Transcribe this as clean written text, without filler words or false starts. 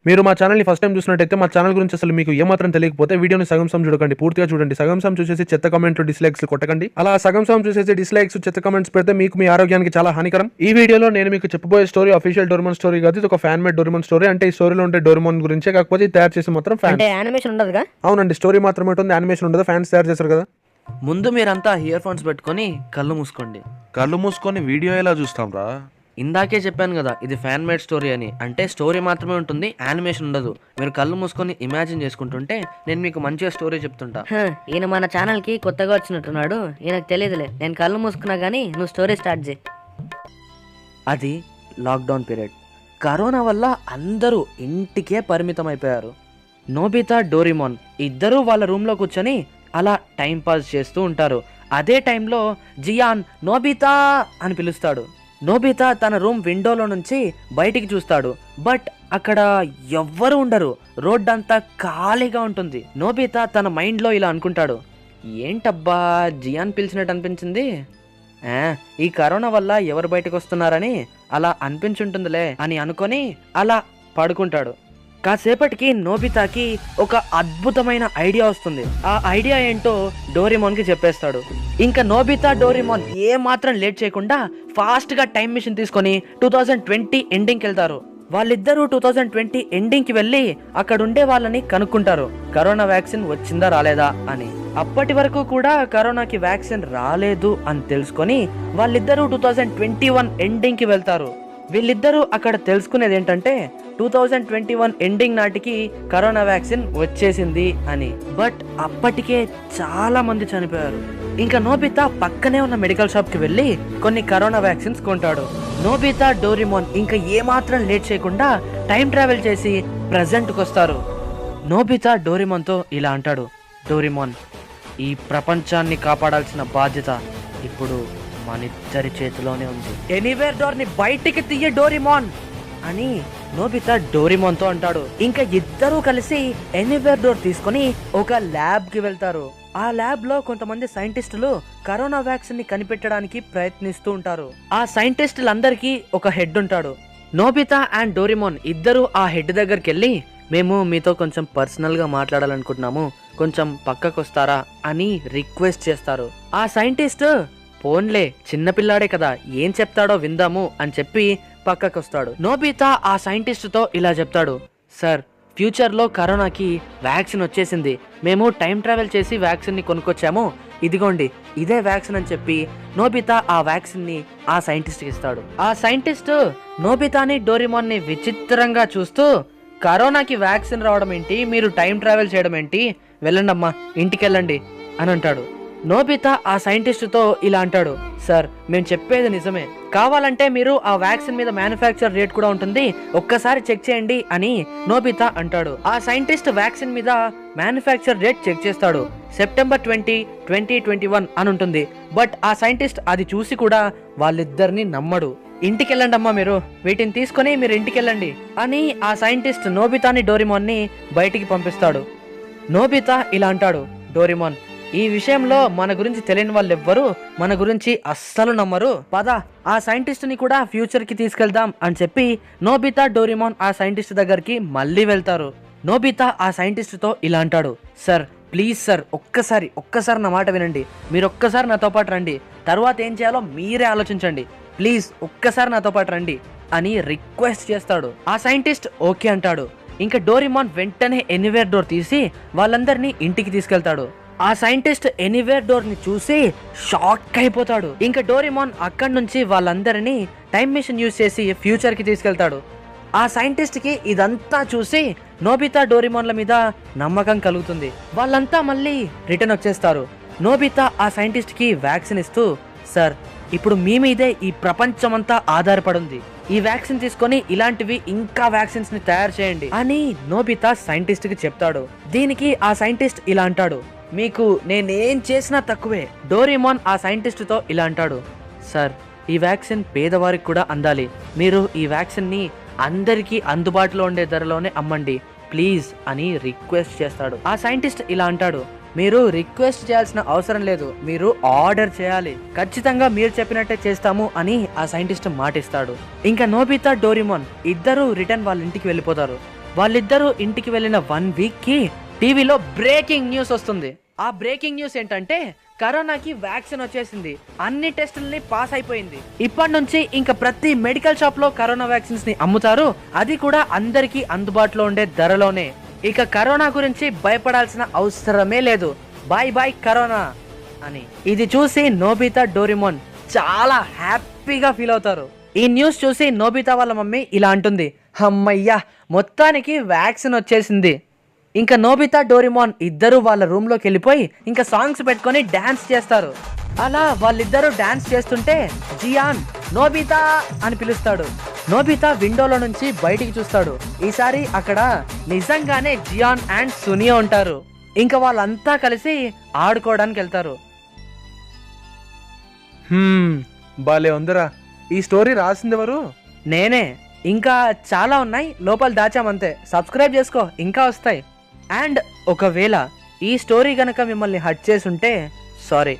మీరు మా ఛానల్‌ని ఫస్ట్ టైమ్ చూసినట్టయితే మా ఛానల్ గురించి అసలు మీకు ఏమాత్రం తెలియకపోతే వీడియోని సగం సగం చూడకండి. పూర్తిగా చూడండి. సగం సగం చూసేసి చెత్త కామెంట్లు, డిస్‌లైక్స్‌లు కొట్టకండి. అలా సగం సగం చూసేసి డిస్‌లైక్స్, చెత్త కామెంట్స్ పెడితే మీకు మీ ఆరోగ్యానికి చాలా హానికరం. ఈ వీడియోలో నేను మీకు చెప్పబోయే స్టోరీ అఫీషియల్ డోరేమోన్ స్టోరీ కాదు. ఇది ఒక ఫ్యాన్ మేడ్ డోరేమోన్ స్టోరీ. అంటే ఈ స్టోరీలో ఉండే డోరేమోన్ గురించే, కాకపోతే ఇది తయారు చేసి మాత్రం ఫ్యాన్. అంటే యానిమేషన్ ఉండదుగా? అవునండి, స్టోరీ మాత్రమే ఉంటుంది, యానిమేషన్ ఉండదు. ఫ్యాన్స్ తయారు చేశారు కదా. ముందు మీరంతా ఇయర్ ఫోన్స్ పెట్టుకొని కళ్ళు మూసుకోండి. కళ్ళు మూసుకొని వీడియో ఎలా చూస్తాం రా? ఇందాకే చెప్పాను కదా ఇది ఫ్యాన్ మేడ్ స్టోరీ అని. అంటే స్టోరీ మాత్రమే ఉంటుంది, యానిమేషన్ ఉండదు. మీరు కళ్ళు మూసుకొని ఇమాజిన్ చేసుకుంటుంటే నేను మీకు మంచిగా స్టోరీ చెప్తుంటా. ఈయన మన ఛానల్ కి కొత్తగా వచ్చినట్టున్నాడు, ఈయనకు తెలియదులే. నేను కళ్ళు మూసుకున్నా గానీ నువ్వు స్టోరీ స్టార్ట్ చేయి. అది లాక్డౌన్ పీరియడ్. కరోనా వల్ల అందరూ ఇంటికే పరిమితం అయిపోయారు. నోబితా, డోరేమోన్ ఇద్దరూ వాళ్ళ రూమ్లో కూర్చొని అలా టైం పాస్ చేస్తూ ఉంటారు. అదే టైంలో జియాన్ నోబితా అని పిలుస్తాడు. నోబితా తన రూమ్ విండోలో నుంచి బయటికి చూస్తాడు. బట్ అక్కడ ఎవ్వరు ఉండరు, రోడ్డంతా ఖాళీగా ఉంటుంది. నోబితా తన మైండ్లో ఇలా అనుకుంటాడు, ఏంటబ్బా జియాన్ పిలిచినట్టు అనిపించింది, ఈ కరోనా వల్ల ఎవరు బయటకు వస్తున్నారని అలా అనిపించుంటుందిలే అని అనుకొని అలా పడుకుంటాడు. కాసేపటికి నోబితాకి ఒక అద్భుతమైన ఐడియా వస్తుంది. ఆ ఐడియా ఏంటో డోరేమోన్ కి చెప్పేస్తాడు. ఇంకా నోబితా, డోరేమోన్ ఏ మాత్రం లేట్ చేయకుండా ఫాస్ట్ గా టైం మిషన్ తీసుకొని 2020 ఎండింగ్కి వెళ్తారు. వాళ్ళిద్దరూ 2020 ఎండింగ్ కి వెళ్ళి అక్కడ ఉండే వాళ్ళని కనుక్కుంటారు, కరోనా వ్యాక్సిన్ వచ్చిందా రాలేదా అని. అప్పటి వరకు కూడా కరోనాకి వ్యాక్సిన్ రాలేదు అని తెలుసుకొని వాళ్ళిద్దరూ 2021 ఎండింగ్ కి వెళ్తారు. వీళ్ళిద్దరూ అక్కడ తెలుసుకునేది ఏంటంటే 2021 ఎండింగ్ నాటికి కరోనా వ్యాక్సిన్ వచ్చేసింది అని. బట్ అప్పటికే చాలా మంది చనిపోయారు. ఇంకా నోబితా పక్కనే ఉన్న మెడికల్ షాప్ కి వెళ్ళి కొన్ని కరోనా వ్యాక్సిన్స్ కొంటాడు. నోబితా, డోరేమోన్ ఇంకా ఏమాత్రం లేట్ చేయకుండా టైం ట్రావెల్ చేసి ప్రెజెంట్ కి వస్తారు. నోబితా డోరేమోన్ తో ఇలా అంటాడు, డోరేమోన్ ఈ ప్రపంచాన్ని కాపాడాల్సిన బాధ్యత ఇప్పుడు మనిద్దరి చేతిలోనే ఉంది. ఎనీవేర్ డోర్ ని బయటికి తీయ డోరేమోన్ అని నోబితా డోరేమోన్ తో అంటాడు. ఇంకా ఇద్దరూ కలిసి ఎనీవేర్ డోర్ తీసుకొని ఒక ల్యాబ్ కి వెళ్తారు. ఆ ల్యాబ్ లో కొంతమంది సైంటిస్టులు కరోనా వ్యాక్సిన్ ని కనిపెట్టడానికి ప్రయత్నిస్తూ ఉంటారు. ఆ సైంటిస్టులందరికీ ఒక హెడ్ ఉంటాడు. నోబితా అండ్ డోరేమోన్ ఇద్దరు ఆ హెడ్ దగ్గరికి వెళ్ళి, మేము మీతో కొంచెం పర్సనల్ గా మాట్లాడాలనుకుంటున్నాము, కొంచెం పక్కకు వస్తారా అని రిక్వెస్ట్ చేస్తారు. ఆ సైంటిస్ట్ పోన్లే చిన్నపిల్లాడే కదా ఏం చెప్తాడో విందాము అని చెప్పి పక్కకు వస్తాడు. నోబితా ఆ సైంటిస్ట్ తో ఇలా చెప్తాడు, సార్ ఫ్యూచర్ లో కరోనాకి వ్యాక్సిన్ వచ్చేసింది, మేము టైం ట్రావెల్ చేసి వ్యాక్సిన్ ని కొనుక్కొచ్చాము, ఇదిగోండి ఇదే వ్యాక్సిన్ అని చెప్పి నోబితా ఆ వ్యాక్సిన్ ని ఆ సైంటిస్ట్ కి ఇస్తాడు. ఆ సైంటిస్ట్ నోబితాని, డోరేమోన్ ని విచిత్రంగా చూస్తూ, కరోనాకి వ్యాక్సిన్ రావడం ఏంటి, మీరు టైం ట్రావెల్ చేయడం ఏంటి, వెళ్ళండి అమ్మా ఇంటికి వెళ్ళండి అని అంటాడు. నోబితా ఆ సైంటిస్ట్ తో ఇలా అంటాడు, సార్ మేము చెప్పేది నిజమే, కావాలంటే మీరు ఆ వ్యాక్సిన్ మీద మ్యానుఫ్యాక్చర్ రేట్ కూడా ఉంటుంది, ఒక్కసారి చెక్ చేయండి అని నోబితా అంటాడు. ఆ సైంటిస్ట్ వ్యాక్సిన్ మీద మ్యానుఫ్యాక్చర్ రేట్ చెక్ చేస్తాడు. సెప్టెంబర్ 20, 2021 అని ఉంటుంది. బట్ ఆ సైంటిస్ట్ అది చూసి కూడా వాళ్ళిద్దరిని నమ్మడు. ఇంటికి వెళ్ళండి అమ్మా, మీరు వీటిని తీసుకొని మీరు ఇంటికి వెళ్ళండి అని ఆ సైంటిస్ట్ నోబితాని, డోరేమోన్ ని బయటికి పంపిస్తాడు. నోబితా ఇలా అంటాడు, డోరేమోన్ ఈ విషయంలో మన గురించి తెలియని వాళ్ళు ఎవ్వరు మన గురించి అస్సలు నమ్మరు, పద ఆ సైంటిస్ట్ ని కూడా ఫ్యూచర్ కి తీసుకెళ్దాం అని చెప్పి నోబితా, డోరేమోన్ ఆ సైంటిస్ట్ దగ్గరికి మళ్ళీ వెళ్తారు. నోబితా ఆ సైంటిస్ట్ తో ఇలా అంటాడు, సార్ ప్లీజ్ సార్ ఒక్కసారి నా మాట వినండి, మీరు ఒక్కసారి నాతో పాటు రండి, తర్వాత ఏం చేయాలో మీరే ఆలోచించండి, ప్లీజ్ ఒక్కసారి నాతో పాటు రండి అని రిక్వెస్ట్ చేస్తాడు. ఆ సైంటిస్ట్ ఓకే అంటాడు. ఇంకా డోరేమోన్ వెంటనే ఎనీవేర్ డోర్ తీసి వాళ్ళందరినీ ఇంటికి తీసుకెళ్తాడు. ఆ సైంటిస్ట్ ఎనీవేర్ డోర్ ని చూసి షాక్ అయిపోతాడు. ఇంకా డోరేమోన్ అక్కడి నుంచి వాళ్ళందరినీ టైం మిషన్ యూజ్ చేసి ఫ్యూచర్ కి తీసుకెళ్తాడు. ఆ సైంటిస్ట్ కి ఇదంతా చూసి నోబితా, డోరేమోన్ల మీద నమ్మకం కలుగుతుంది. వాళ్ళంతా మళ్ళీ రిటర్న్ వచ్చేస్తారు. నోబితా ఆ సైంటిస్ట్ కి వ్యాక్సిన్ ఇస్తూ, సార్ ఇప్పుడు మీ మీదే ఈ ప్రపంచమంతా ఆధారపడింది, ఈ వ్యాక్సిన్ తీసుకొని ఇలాంటివి ఇంకా వ్యాక్సిన్స్ ని తయారు చేయండి అని నోబితా సైంటిస్ట్ కి చెప్తాడు. దీనికి ఆ సైంటిస్ట్ ఇలా అంటాడు, మీకు నేనేం చేసినా తక్కువే. డోరేమోన్ ఆ సైంటిస్ట్ తో ఇలా అంటాడు, సార్ ఈ వ్యాక్సిన్ పేదవారికి కూడా అందాలి, మీరు ఈ వ్యాక్సిన్ ని అందరికీ అందుబాటులో ఉండే ధరలోనే అమ్మండి ప్లీజ్ అని రిక్వెస్ట్ చేస్తాడు. ఆ సైంటిస్ట్ ఇలా అంటాడు, మీరు రిక్వెస్ట్ చేయాల్సిన అవసరం లేదు, మీరు ఆర్డర్ చేయాలి, ఖచ్చితంగా మీరు చెప్పినట్టే చేస్తాము అని ఆ సైంటిస్ట్ మాటిస్తాడు. ఇంకా నోబితా, డోరేమోన్ ఇద్దరు రిటర్న్ వాళ్ళ ఇంటికి వెళ్ళిపోతారు. వాళ్ళిద్దరూ ఇంటికి వెళ్ళిన 1 వీక్కి టీవీలో బ్రేకింగ్ న్యూస్ వస్తుంది. ఆ బ్రేకింగ్ న్యూస్ ఏంటంటే కరోనాకి వ్యాక్సిన్ వచ్చేసింది, అన్ని టెస్టుల్ని పాస్ అయిపోయింది. ఇప్పటి నుంచి ఇంకా ప్రతి మెడికల్ షాప్ లో కరోనా వ్యాక్సిన్స్ ని అమ్ముతారు, అది కూడా అందరికీ అందుబాటులో ఉండే ధరలోనే. ఇక కరోనా గురించి భయపడాల్సిన అవసరమే లేదు, బాయ్ బాయ్ కరోనా అని. ఇది చూసి నోబితా డోరేమోన్ చాలా హ్యాపీగా ఫీల్ అవుతారు. ఈ న్యూస్ చూసి నోబితా వాళ్ళ మమ్మీ ఇలా అంటుంది, అమ్మయ్యా మొత్తానికి వ్యాక్సిన్ వచ్చేసింది. ఇంకా నోబితా డోరేమోన్ ఇద్దరు వాళ్ళ రూమ్ లోకి వెళ్ళిపోయి ఇంకా సాంగ్స్ పెట్టుకొని డాన్స్ చేస్తారు. అలా వాళ్ళిద్దరూ డాన్స్ చేస్తుంటే జియాన్ నోబితా అని పిలుస్తాడు. నోబితా విండోలో నుంచి బయటికి చూస్తాడు. ఈసారి అక్కడ నిజంగానే జియాన్ అండ్ సునియో ఉంటారు. ఇంకా వాళ్ళంతా కలిసి ఆడుకోవడానికి వెళ్తారు. బాలే ఉందిరా. ఈ స్టోరీ రాసింది ఎవరు? నేనే. ఇంకా చాలా ఉన్నాయి, లోపల దాచామంతే. సబ్స్క్రైబ్ చేసుకో, ఇంకా వస్తాయి. అండ్ ఒకవేళ ఈ స్టోరీ గనక మిమ్మల్ని హర్ట్ చేసుంటే సారీ.